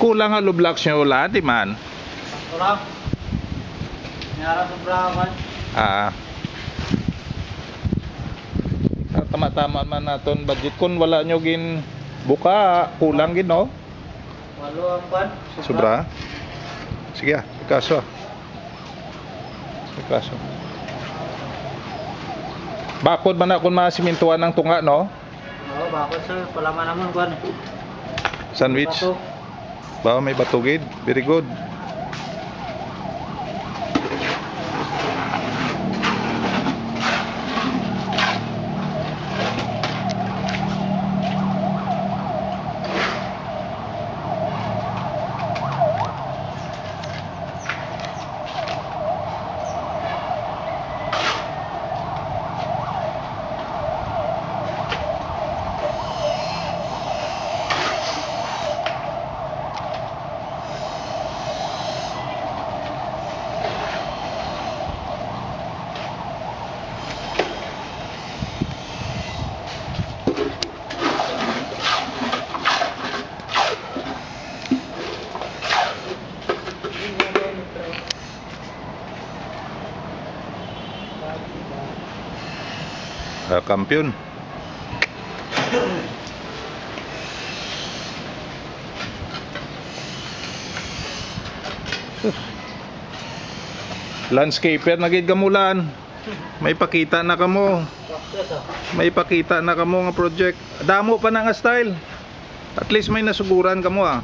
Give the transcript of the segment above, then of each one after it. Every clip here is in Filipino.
kulang nga lublaks nyo lahat, di man? Sakto lang. Nyara sobra man. Ah. Tama-tama man naton budget kun wala nyo gin buka, kulang gin no? Walo ang ban. Sobra. Sige kaso. Kaso. Bakod man na kun masimintuan ng tunga no? Oo, bakit sir? Palaman naman ban. Sandwich. Bato. Ba may batugid. Very good. Kampiyon. Landscaper na gid gamulan. May pakita na kamo. May pakita na kamo nga project. Damo pa na nga style. At least may nasuguran kamo ah.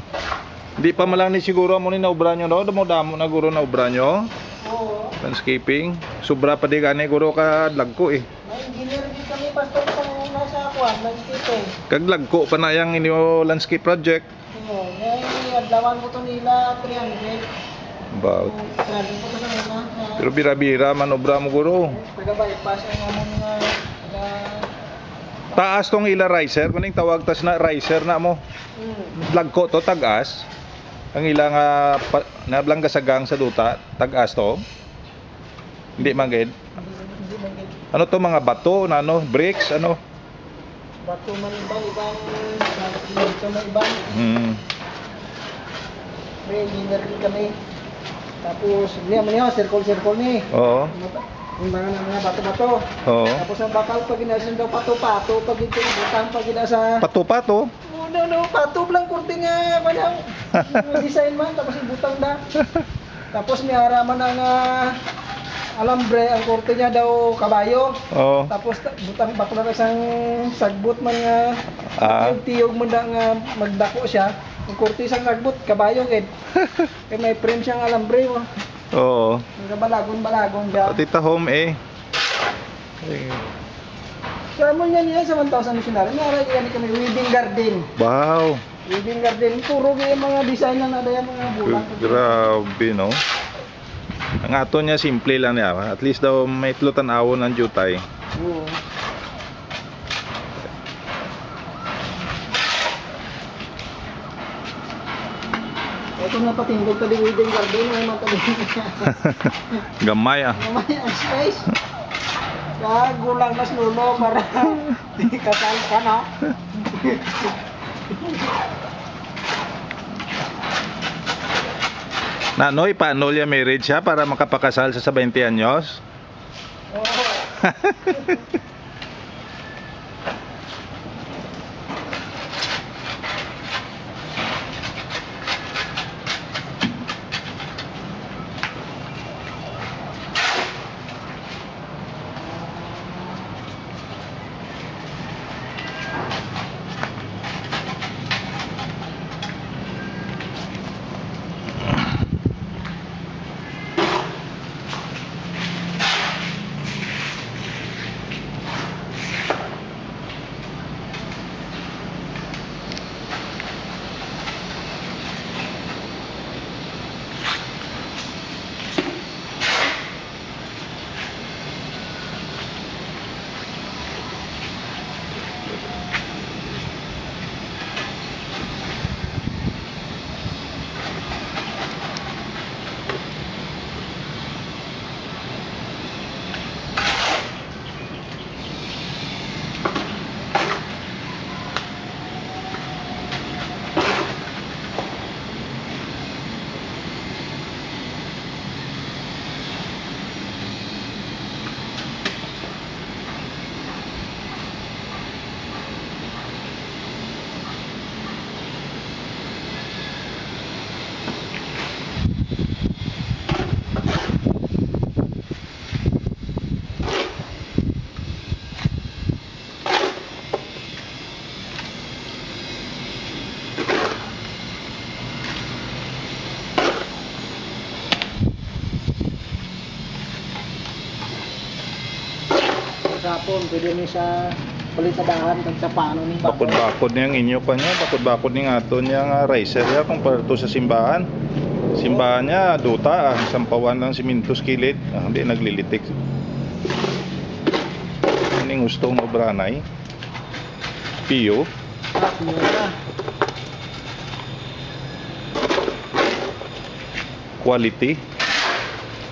Di pa malang ni siguro mo ni naubra nyo no? Damo na guro na ubra nyo. Oo. Landscaping. Sobra pa di gani guro ka lagko eh. May engineer din kami pastor sa nasa akuan, landscape. Kag lagko pa na yang inyo landscape project. Oo, may adlawan ko to nila 300. About. Sabi ko to sa una. Pero bira-bira manobra mo guro. Taga-bypass ang amon nga Taas tong ila riser, kuning tawag tas na riser na mo. Lagko to tag-as. Ang ila nga nablangga sa gang sa duta, tag-as to. Hindi man gid. Hindi man gid. Ano to mga bato na ano, bricks ano? Bato man ibang ito na ibang. May engineer din kami. Tapos niya man yun, circle ni. Oo. Yung mga bato-bato. Oo. Tapos ang bakal pag ginasin daw pato-pato pag ito butang pag sa Pato-pato. no, pato lang kurti nga manang design man tapos ibutang da. Tapos may haraman ang alambre ang kurti niya daw kabayo. Oo. Tapos butang bakla isang sagbot man nga tiyog mo da nga magdako siya. Ang kurti isang sagbot kabayo gid. Kay may frame siyang alambre mo. Oo. Ang balagon siya. Tita home eh. Sa amon niya sa 1,000 missionary, nara yan kami wedding garden. Wow. Wedding garden, puro yung mga design na nada mga bulang. Grabe no. Ang ato niya simple lang niya. At least daw may tlutan awon ng jutay. Oo. Ito na patindog tadi wedding garden, may matalik niya. Gamay ah. Mamaya ang space. Gulang mas lulo para di kasal ka no. Nanoy, paano niya marriage siya para makapakasal sa 20 anyos? Oo. hapon, pwede ni sa palitadahan kag sa paano ni Bakod-bakod niyang inyo pa niya, bakod-bakod ni nga to niya nga riser ya kumpara to sa simbahan. Simbahan niya, duta, sampawan ng simintos kilid, hindi naglilitik. Ini gustong obranay. Piyo. Mura. Quality.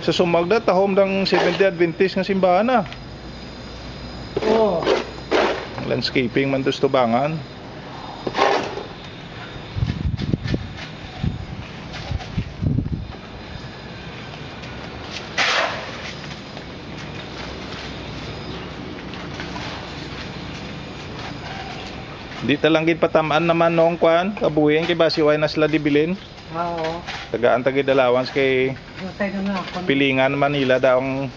Sa Sumagda, tahom ng 70 Adventist nga simbahan na. Oh. Landscaping man to tubangan. Di talanggit patamaan naman noong kwan, kabuhin kay basiway na sila dibilin. Oo. Tagaan tagi dalawans kay Matay na ako. Pilingan Manila daong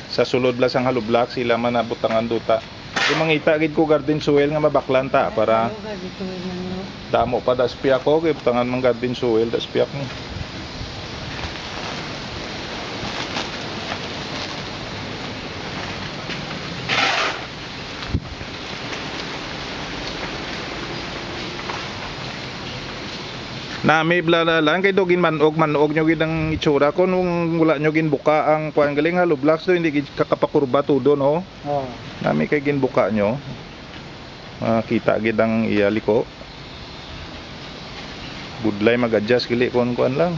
sa sulod lasang halublak sila man nabutangan duta. Di mangita gid ko garden soil nga mabaklan ta para damo pa daspia ko kay butangan mang garden soil daspia ko. Nami blalalan kay dogin manog nyo gid ang itsura ko nung wala nyo gin buka ang kuan galing halublak so hindi gid kakapakurba tudo no. Oo. Nami kay gin buka nyo. Makita gid ang iyaliko. Budlay mag-adjust gili kon kuan lang.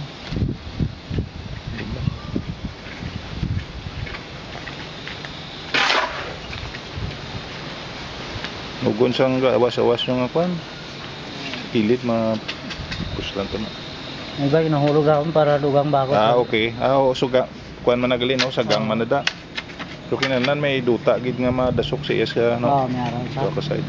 Nugon sang awas-awas yung kuan. Pilit puslan to na. Ibay nahulog ako para dugang bago. Okay. Suga kuan man nagali no sagang man nada. So kinahanglan may duta gid nga madasok sa iya sa no. Oo, meron sa. So ka side.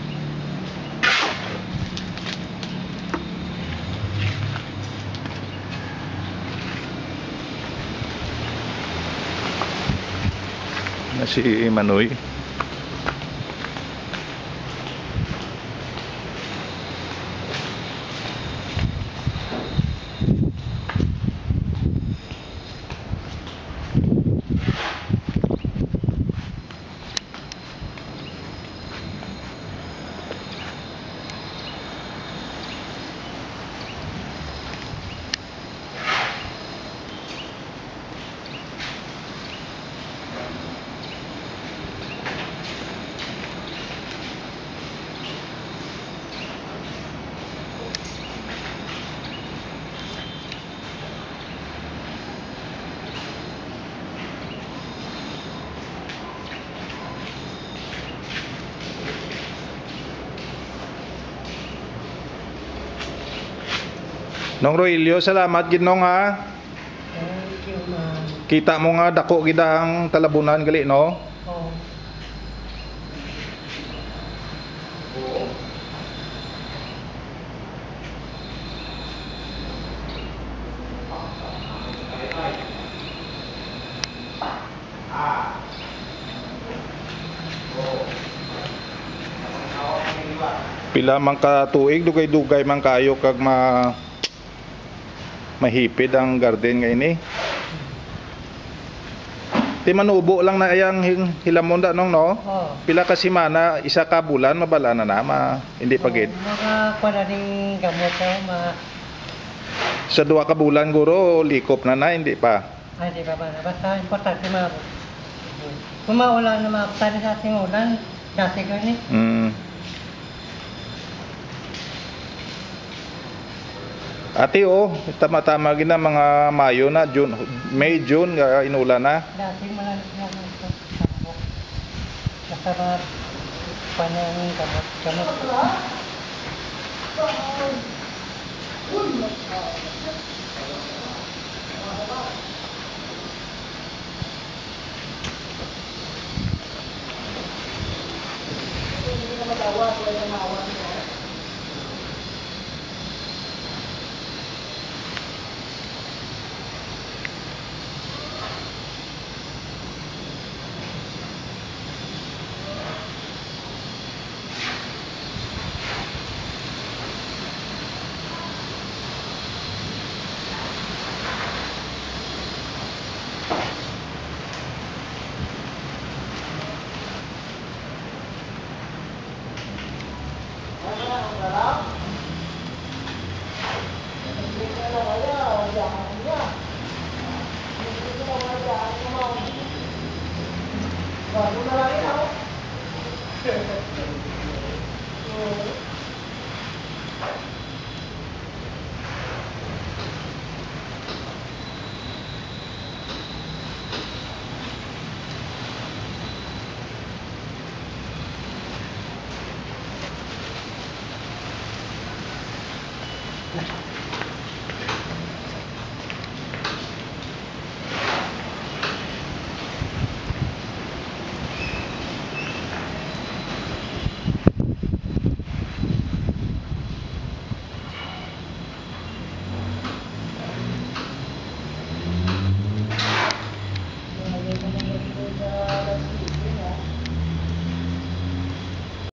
Na si Manoy. Nong Roelio, salamat gid nong ha. Thank you, ma'am. Kita mo nga dako gid ang talabunan gali no. Oo. Pila man ka tuig dugay-dugay man kaayo kag mahipid ang garden nga ini. Ti manubo lang na ayang hilamon da nong no. Oo. Pila ka semana, isa ka bulan mabala na hindi pa gid. Mga kuwan ning gamot ko Sa duha ka bulan guro likop na hindi pa. Ay, di ba ba? Basta importante maabot. Kung maulan na maabot sa ating ulan, dati ko ni. Ate tama-tama gid na mga Mayo na, June, May, June nga inulan na. Dati malalit na ito. Basta mga panang gamot. Gamot.